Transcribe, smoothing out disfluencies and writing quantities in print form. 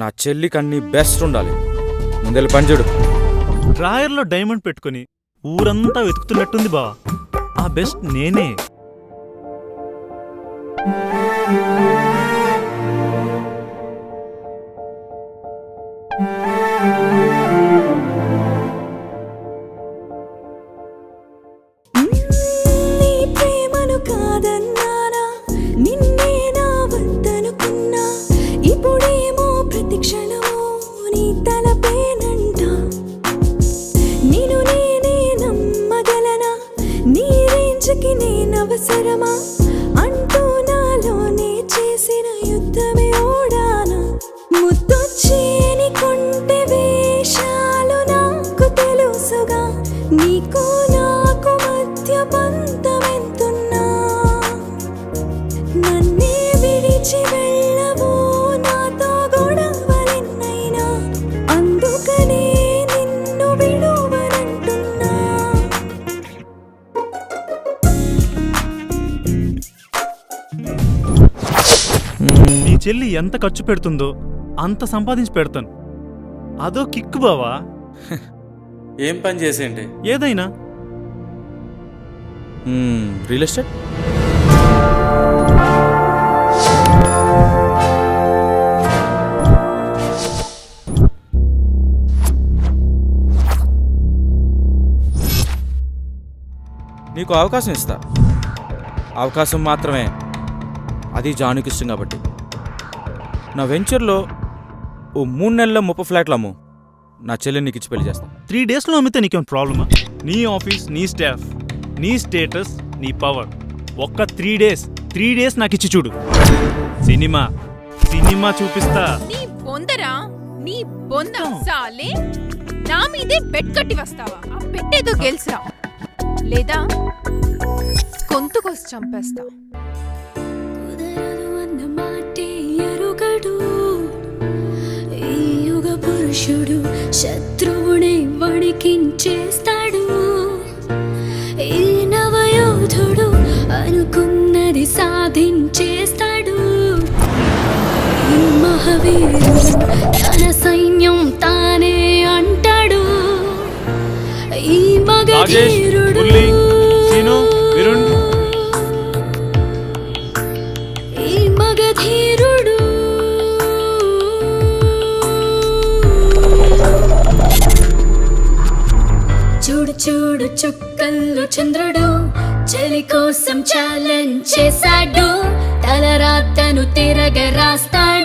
నా చెల్లికి అన్ని బెస్ట్ ఉండాలి. ముందెళ్ళి పని చూడు. డ్రాయర్లో డైమండ్ పెట్టుకుని ఊరంతా వెతుకుతున్నట్టుంది బావా. ఆ బెస్ట్ నేనే. నేనవసరమా అంటూ నాలోనే చేసిన యుద్ధమే ఓడానా. ముద్దొచ్చేని కొంటె వేషాలు నాకు తెలుసుగా. నీకు నాకు మధ్య బంధమెంతున్నా నన్నే విడిచి వెళ్ళవో నాతో గొడవలెన్నైనా. అందుకనే నిన్ను విడువనంటున్నా. నీ చెల్లి ఎంత ఖర్చు పెడుతుందో అంత సంపాదించి పెడతాను. అదో కిక్కు బావా. ఏం పని చేసేంటి? ఏదైనా. Real estate. నీకు అవకాశం ఇస్తా. అవకాశం మాత్రమే, అది జానుకి ఇష్టం కాబట్టి. నా వెంచర్లో ఓ 3 నెలల్లో 30 ఫ్లాట్లు అమ్ము. నా చెల్లెని నీకు ఇచ్చి పెళ్లి చేస్తా. 3 డేస్లో అమ్మితే నీకేం ప్రాబ్లమా? నీ ఆఫీస్, నీ స్టాఫ్, నీ స్టేటస్, నీ పవర్. ఒక్క 3 డేస్ నాకు ఇచ్చి చూడు. సినిమా చూపిస్తా. నీ బొందరా, నీ బొంద సాలే. నా మీదే బెట్ కట్టి వస్తావా? ఆ పెట్టేదో గెలిసిరా, లేదా గొంతుకొసి చంపేస్తా. పురుషుడు శత్రువునే వణికించేస్తాడు. ఈ నవయోధుడు అనుకున్నది సాధించేస్తాడు. ఈ మహావీరుడు తన సైన్యం తానే అంటాడు. ఈ మగధీరుడు చూడు చుక్కల్లో చంద్రుడు చలి కోసం ఛాలెంజ్ చేశాడు. తలరాతను తిరగ రాస్తాడు.